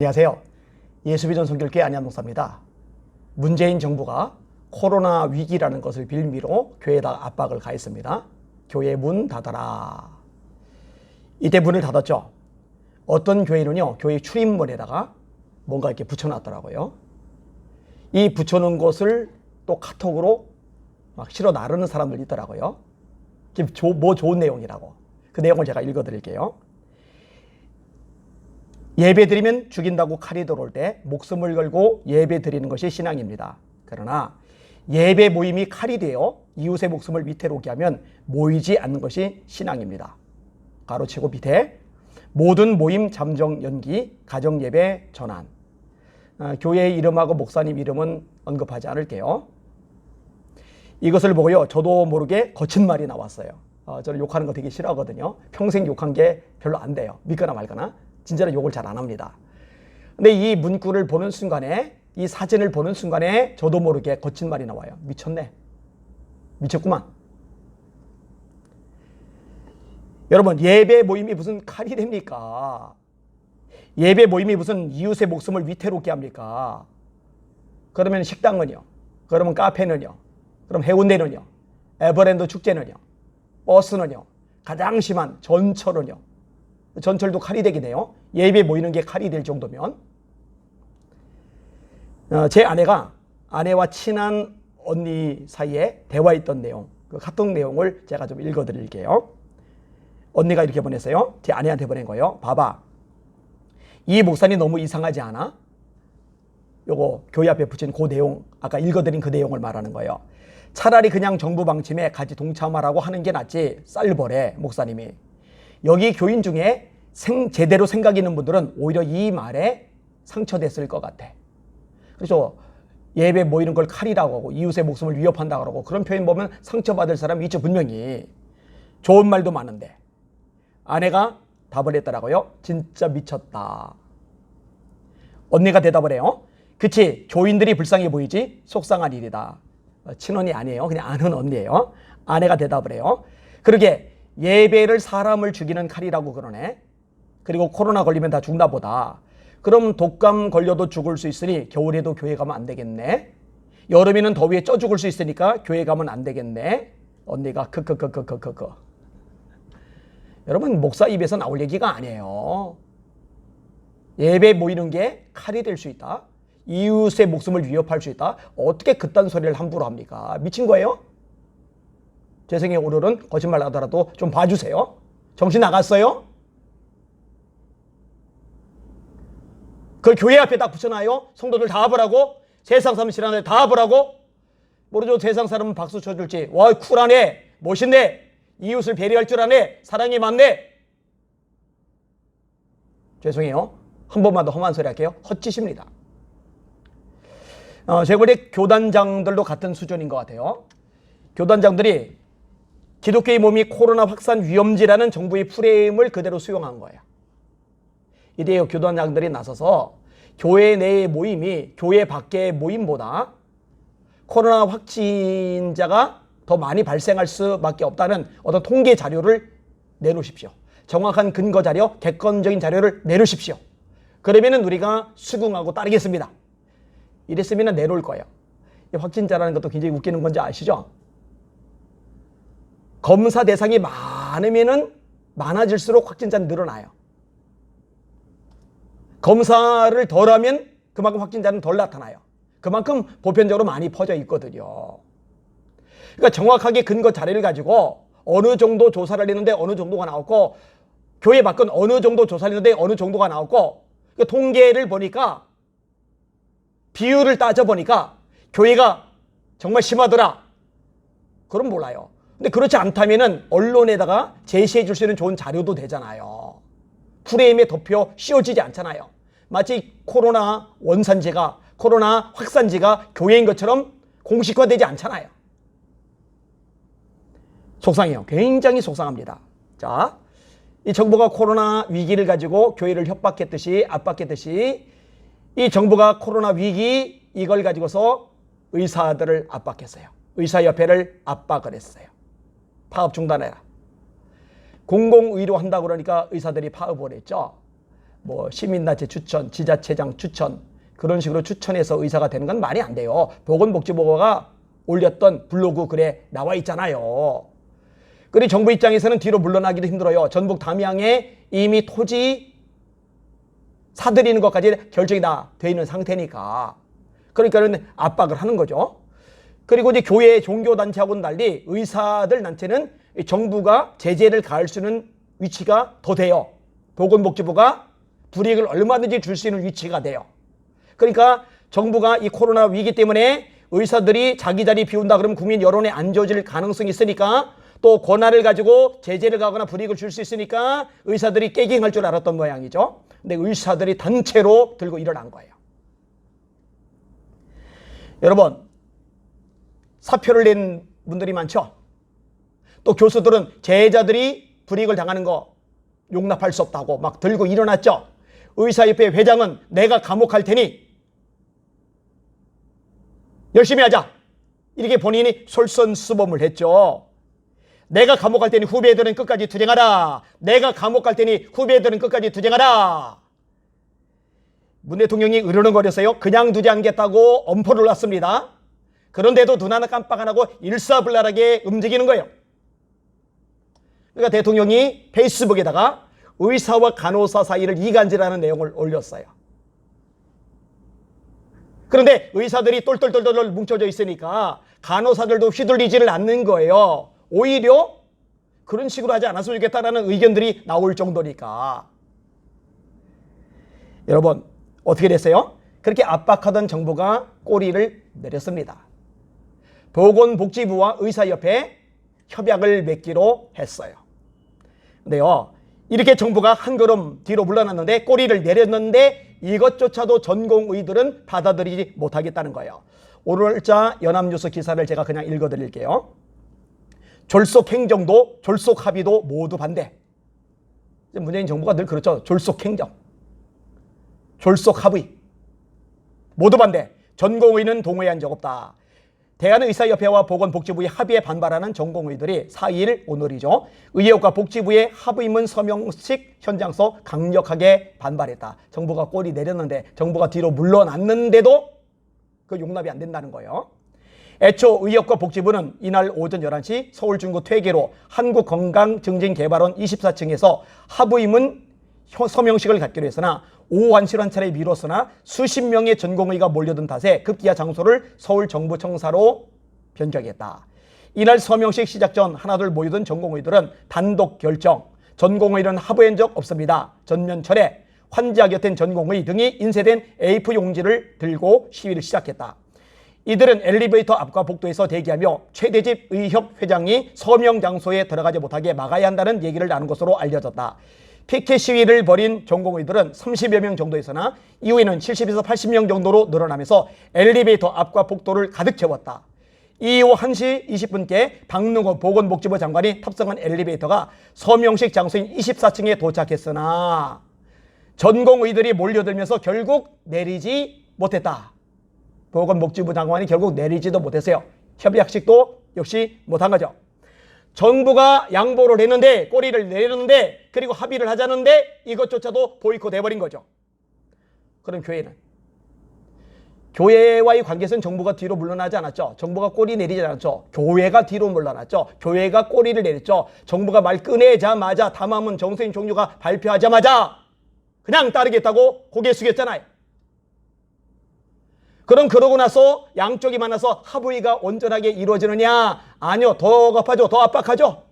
안녕하세요. 예수비전 선교회 안희한 목사입니다. 문재인 정부가 코로나 위기라는 것을 빌미로 교회에다 압박을 가했습니다. 교회 문 닫아라. 이때 문을 닫았죠. 어떤 교회는요, 교회 출입문에다가 뭔가 이렇게 붙여놨더라고요. 이 붙여놓은 것을 또 카톡으로 막 실어 나르는 사람들 있더라고요. 뭐 좋은 내용이라고. 그 내용을 제가 읽어드릴게요. 예배 드리면 죽인다고 칼이 들어올 때 목숨을 걸고 예배 드리는 것이 신앙입니다. 그러나 예배 모임이 칼이 되어 이웃의 목숨을 위태롭게 하면 모이지 않는 것이 신앙입니다. 가로치고 밑에 모든 모임 잠정 연기, 가정 예배 전환. 교회 이름하고 목사님 이름은 언급하지 않을게요. 이것을 보고요, 저도 모르게 거친 말이 나왔어요. 저는 욕하는 거 되게 싫어하거든요. 평생 욕한 게 별로 안 돼요. 믿거나 말거나. 진짜로 욕을 잘 안 합니다. 근데 이 문구를 보는 순간에, 이 사진을 보는 순간에 저도 모르게 거친 말이 나와요. 미쳤네. 미쳤구만. 여러분, 예배 모임이 무슨 칼이 됩니까? 예배 모임이 무슨 이웃의 목숨을 위태롭게 합니까? 그러면 식당은요? 그러면 카페는요? 그럼 해운대는요? 에버랜드 축제는요? 버스는요? 가장 심한 전철은요? 전철도 칼이 되긴 해요. 예배 모이는 게 칼이 될 정도면. 제 아내와 친한 언니 사이에 대화했던 내용, 그 카톡 내용을 제가 좀 읽어드릴게요. 언니가 이렇게 보냈어요. 제 아내한테 보낸 거예요. 봐봐, 이 목사님 너무 이상하지 않아? 요거 교회 앞에 붙인 그 내용, 아까 읽어드린 그 내용을 말하는 거예요. 차라리 그냥 정부 방침에 같이 동참하라고 하는 게 낫지. 쌀벌해 목사님이. 여기 교인 중에 제대로 생각 있는 분들은 오히려 이 말에 상처됐을 것 같아. 그래서 예배 모이는 걸 칼이라고 하고 이웃의 목숨을 위협한다고 하고 그런 표현 보면 상처받을 사람이 있죠. 분명히. 좋은 말도 많은데. 아내가 답을 했더라고요. 진짜 미쳤다. 언니가 대답을 해요. 그치, 교인들이 불쌍해 보이지? 속상한 일이다. 친언니 아니에요. 그냥 아는 언니예요. 아내가 대답을 해요. 그러게 예배를 사람을 죽이는 칼이라고 그러네. 그리고 코로나 걸리면 다 죽나 보다. 그럼 독감 걸려도 죽을 수 있으니 겨울에도 교회 가면 안 되겠네. 여름에는 더위에 쪄 죽을 수 있으니까 교회 가면 안 되겠네. 언니가 크크크크크크크. 여러분, 목사 입에서 나올 얘기가 아니에요. 예배 모이는 게 칼이 될 수 있다. 이웃의 목숨을 위협할 수 있다. 어떻게 그딴 소리를 함부로 합니까? 미친 거예요? 죄송해요. 오늘은 거짓말 하더라도 좀 봐주세요. 정신 나갔어요? 그걸 교회 앞에 딱 붙여놔요? 성도들 다 합으라고? 세상 사람 싫어하는데 다 합으라고? 모르죠. 세상 사람은 박수 쳐줄지. 와, 쿨하네. 멋있네. 이웃을 배려할 줄 아네. 사랑이 많네. 죄송해요. 한 번만 더 험한 소리 할게요. 헛짓입니다. 제가 볼 때 교단장들도 같은 수준인 것 같아요. 교단장들이 기독교의 몸이 코로나 확산 위험지라는 정부의 프레임을 그대로 수용한 거예요. 이래요. 교단장들이 나서서 교회 내의 모임이 교회 밖의 모임보다 코로나 확진자가 더 많이 발생할 수밖에 없다는 어떤 통계 자료를 내놓으십시오. 정확한 근거 자료, 객관적인 자료를 내놓으십시오. 그러면은 우리가 수긍하고 따르겠습니다. 이랬으면 내놓을 거예요. 확진자라는 것도 굉장히 웃기는 건지 아시죠? 검사 대상이 많으면은 많아질수록 확진자는 늘어나요. 검사를 덜 하면 그만큼 확진자는 덜 나타나요. 그만큼 보편적으로 많이 퍼져 있거든요. 그러니까 정확하게 근거 자료를 가지고 어느 정도 조사를 했는데 어느 정도가 나왔고, 교회 밖은 어느 정도 조사를 했는데 어느 정도가 나왔고, 그 통계를 보니까, 비율을 따져보니까 교회가 정말 심하더라. 그럼 몰라요. 근데 그렇지 않다면은 언론에다가 제시해 줄 수 있는 좋은 자료도 되잖아요. 프레임에 덮여 씌워지지 않잖아요. 마치 코로나 원산지가, 코로나 확산지가 교회인 것처럼 공식화되지 않잖아요. 속상해요. 굉장히 속상합니다. 자, 이 정부가 코로나 위기를 가지고 교회를 협박했듯이, 압박했듯이, 이 정부가 코로나 위기 이걸 가지고서 의사들을 압박했어요. 의사협회를 압박을 했어요. 파업 중단해라. 공공의료 한다고 그러니까 의사들이 파업을 했죠. 뭐 시민단체 추천, 지자체장 추천 그런 식으로 추천해서 의사가 되는 건 말이 안 돼요. 보건복지부가 올렸던 블로그 글에 나와 있잖아요. 그리고 정부 입장에서는 뒤로 물러나기도 힘들어요. 전북 담양에 이미 토지 사들이는 것까지 결정이 다 돼 있는 상태니까. 그러니까 압박을 하는 거죠. 그리고 이제 교회, 종교단체하고는 달리 의사들 단체는 정부가 제재를 가할 수 있는 위치가 더 돼요. 보건복지부가 불이익을 얼마든지 줄 수 있는 위치가 돼요. 그러니까 정부가 이 코로나 위기 때문에 의사들이 자기 자리 비운다 그러면 국민 여론에 안 좋아질 가능성이 있으니까 또 권한을 가지고 제재를 가거나 불이익을 줄 수 있으니까 의사들이 깨갱할 줄 알았던 모양이죠. 근데 의사들이 단체로 들고 일어난 거예요. 여러분, 사표를 낸 분들이 많죠. 또 교수들은 제자들이 불이익을 당하는 거 용납할 수 없다고 막 들고 일어났죠. 의사협회 회장은 내가 감옥 갈 테니 열심히 하자. 이렇게 본인이 솔선수범을 했죠. 내가 감옥 갈 테니 후배들은 끝까지 투쟁하라. 내가 감옥 갈 테니 후배들은 끝까지 투쟁하라. 문 대통령이 으르렁거렸어요. 그냥 두지 않겠다고 엄포를 놨습니다. 그런데도 눈 하나 깜빡 안 하고 일사불란하게 움직이는 거예요. 그러니까 대통령이 페이스북에다가 의사와 간호사 사이를 이간질하는 내용을 올렸어요. 그런데 의사들이 똘똘똘똘 뭉쳐져 있으니까 간호사들도 휘둘리지를 않는 거예요. 오히려 그런 식으로 하지 않았으면 좋겠다라는 의견들이 나올 정도니까. 여러분, 어떻게 됐어요? 그렇게 압박하던 정부가 꼬리를 내렸습니다. 보건복지부와 의사협회 협약을 맺기로 했어요. 근데요, 이렇게 정부가 한 걸음 뒤로 물러났는데 꼬리를 내렸는데 이것조차도 전공의들은 받아들이지 못하겠다는 거예요. 오늘자 연합뉴스 기사를 제가 그냥 읽어드릴게요. 졸속행정도 졸속합의도 모두 반대. 문재인 정부가 늘 그렇죠. 졸속행정, 졸속합의 모두 반대. 전공의는 동의한 적 없다. 대한의사협회와 보건복지부의 합의에 반발하는 전공의들이 4일 오늘이죠. 의료과 복지부의 합의문 서명식 현장서 강력하게 반발했다. 정부가 꼬리 내렸는데 정부가 뒤로 물러났는데도 그 용납이 안 된다는 거예요. 애초 의료과 복지부는 이날 오전 11시 서울 중구 퇴계로 한국건강증진개발원 24층에서 합의문 서명식을 갖기로 했으나 오후 1시로 한 차례 미뤘으나 수십 명의 전공의가 몰려든 탓에 급기야 장소를 서울 정부청사로 변경했다. 이날 서명식 시작 전 하나둘 모이던 전공의들은 단독 결정, 전공의는 합의한 적 없습니다. 전면 철회, 환자 곁엔 전공의 등이 인쇄된 A4 용지를 들고 시위를 시작했다. 이들은 엘리베이터 앞과 복도에서 대기하며 최대집 의협 회장이 서명 장소에 들어가지 못하게 막아야 한다는 얘기를 나눈 것으로 알려졌다. 피켓 시위를 벌인 전공의들은 30여 명 정도였으나 이후에는 70에서 80명 정도로 늘어나면서 엘리베이터 앞과 복도를 가득 채웠다. 이후 1시 20분께 박능호 보건복지부 장관이 탑승한 엘리베이터가 서명식 장소인 24층에 도착했으나 전공의들이 몰려들면서 결국 내리지 못했다. 보건복지부 장관이 결국 내리지도 못했어요. 협약식도 역시 못한 거죠. 정부가 양보를 했는데 꼬리를 내렸는데 그리고 합의를 하자는데 이것조차도 보이콧 해버린 거죠. 그럼 교회는? 교회와의 관계에서는 정부가 뒤로 물러나지 않았죠. 정부가 꼬리 내리지 않았죠. 교회가 뒤로 물러났죠. 교회가 꼬리를 내렸죠. 정부가 말 꺼내자마자 담화문 정세인 종류가 발표하자마자 그냥 따르겠다고 고개 숙였잖아요. 그럼 그러고 나서 양쪽이 만나서 합의가 온전하게 이루어지느냐? 아니요. 더 급하죠. 더 압박하죠.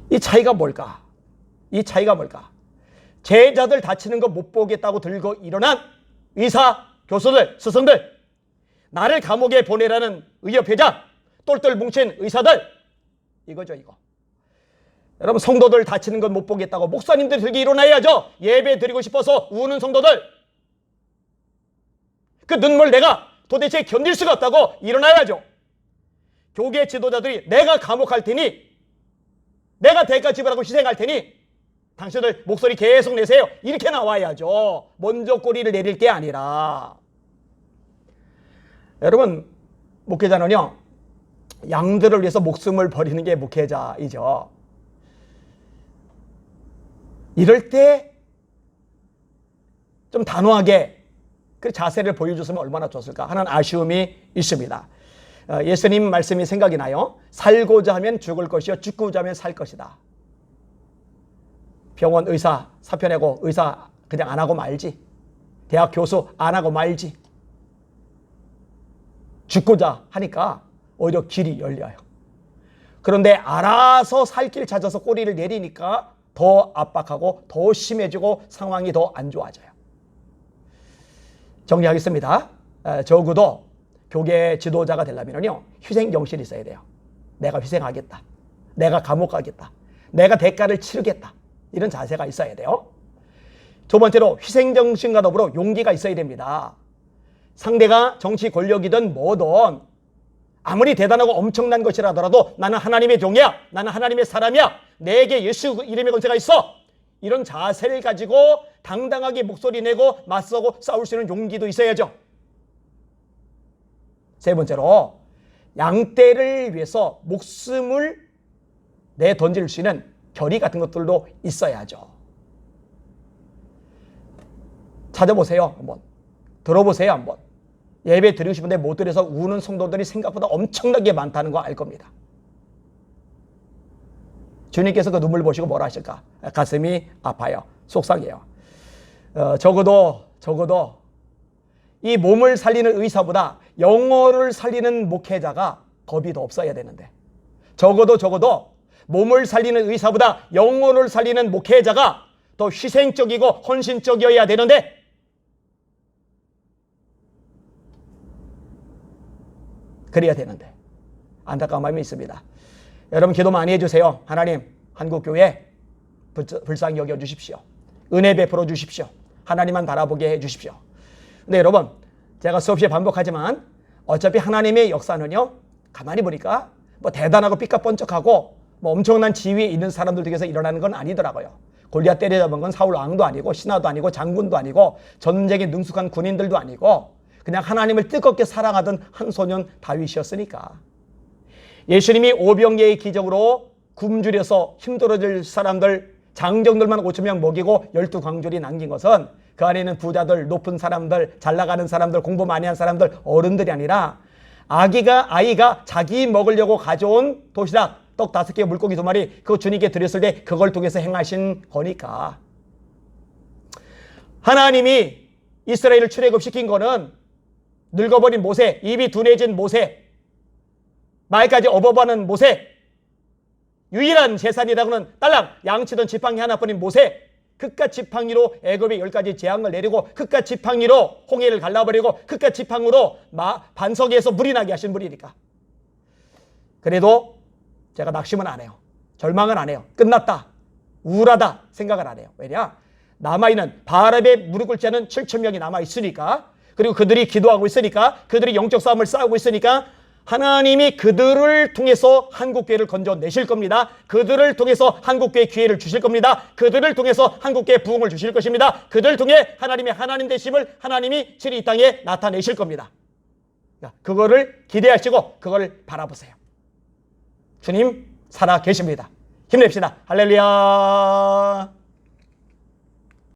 이 차이가 뭘까? 이 차이가 뭘까? 제자들 다치는 거 못 보겠다고 들고 일어난 의사, 교수들, 스승들, 나를 감옥에 보내라는 의협회장, 똘똘 뭉친 의사들, 이거죠, 이거. 여러분, 성도들 다치는 건 못 보겠다고 목사님들 들기 일어나야죠. 예배 드리고 싶어서 우는 성도들, 그 눈물 내가 도대체 견딜 수가 없다고 일어나야죠. 교계 지도자들이 내가 감옥 갈 테니, 내가 대가 지불하고 희생할 테니 당신들 목소리 계속 내세요. 이렇게 나와야죠. 먼저 꼬리를 내릴 게 아니라. 여러분, 목회자는요, 양들을 위해서 목숨을 버리는 게 목회자이죠. 이럴 때 좀 단호하게 그 자세를 보여줬으면 얼마나 좋았을까 하는 아쉬움이 있습니다. 예수님 말씀이 생각이 나요. 살고자 하면 죽을 것이요 죽고자 하면 살 것이다. 병원 의사 사표 내고 의사 그냥 안 하고 말지. 대학 교수 안 하고 말지. 죽고자 하니까 오히려 길이 열려요. 그런데 알아서 살 길 찾아서 꼬리를 내리니까 더 압박하고 더 심해지고 상황이 더 안 좋아져요. 정리하겠습니다. 적어도 교계 지도자가 되려면요, 희생정신이 있어야 돼요. 내가 희생하겠다. 내가 감옥 가겠다. 내가 대가를 치르겠다. 이런 자세가 있어야 돼요. 두 번째로 희생정신과 더불어 용기가 있어야 됩니다. 상대가 정치 권력이든 뭐든 아무리 대단하고 엄청난 것이라 하더라도 나는 하나님의 종이야. 나는 하나님의 사람이야. 내게 예수 이름의 권세가 있어. 이런 자세를 가지고 당당하게 목소리 내고 맞서고 싸울 수 있는 용기도 있어야죠. 세 번째로 양떼를 위해서 목숨을 내던질 수 있는 결의 같은 것들도 있어야죠. 찾아보세요. 한번. 들어보세요. 한번. 예배 드리고 싶은데 못 드려서 우는 성도들이 생각보다 엄청나게 많다는 거 알 겁니다. 주님께서 그 눈물 보시고 뭐라 하실까? 가슴이 아파요. 속상해요. 적어도 이 몸을 살리는 의사보다 영혼을 살리는 목회자가 겁이 더 없어야 되는데, 적어도 몸을 살리는 의사보다 영혼을 살리는 목회자가 더 희생적이고 헌신적이어야 되는데, 그래야 되는데 안타까운 마음이 있습니다. 여러분 기도 많이 해주세요. 하나님, 한국교회 불쌍히 여겨주십시오. 은혜 베풀어 주십시오. 하나님만 바라보게 해주십시오. 근데 여러분, 제가 수없이 반복하지만 어차피 하나님의 역사는요, 가만히 보니까 뭐 대단하고 삐까뻔쩍하고 뭐 엄청난 지위에 있는 사람들 중에서 일어나는 건 아니더라고요. 골리앗 때려잡은 건 사울 왕도 아니고 신하도 아니고 장군도 아니고 전쟁에 능숙한 군인들도 아니고 그냥 하나님을 뜨겁게 사랑하던 한 소년 다윗이었으니까. 예수님이 오병이의 기적으로 굶주려서 힘들어질 사람들, 장정들만 5,000명 먹이고 12광줄이 남긴 것은 그 안에 있는 부자들, 높은 사람들, 잘 나가는 사람들, 공부 많이 한 사람들, 어른들이 아니라 아이가 자기 먹으려고 가져온 도시락, 떡 5개, 물고기 2마리 그거 주님께 드렸을 때 그걸 통해서 행하신 거니까. 하나님이 이스라엘을 출애굽시킨 거는 늙어버린 모세, 입이 둔해진 모세, 말까지 어버버하는 모세, 유일한 재산이라고는 딸랑 양치던 지팡이 하나뿐인 모세, 그깟 지팡이로 애굽에 10가지 재앙을 내리고 그깟 지팡이로 홍해를 갈라버리고 그깟 지팡이로 반석에서 물이 나게 하신 분이니까. 그래도 제가 낙심은 안 해요. 절망은 안 해요. 끝났다, 우울하다 생각을 안 해요. 왜냐? 남아있는 바알에 무릎 꿇지 않은 7,000명이 남아있으니까, 그리고 그들이 기도하고 있으니까, 그들이 영적 싸움을 싸우고 있으니까 하나님이 그들을 통해서 한국교회를 건져내실 겁니다. 그들을 통해서 한국교회 기회를 주실 겁니다. 그들을 통해서 한국교회 부흥을 주실 것입니다. 그들을 통해 하나님의 하나님 되심을 하나님이 진히 이 땅에 나타내실 겁니다. 그거를 기대하시고 그걸 바라보세요. 주님 살아 계십니다. 힘냅시다. 할렐루야.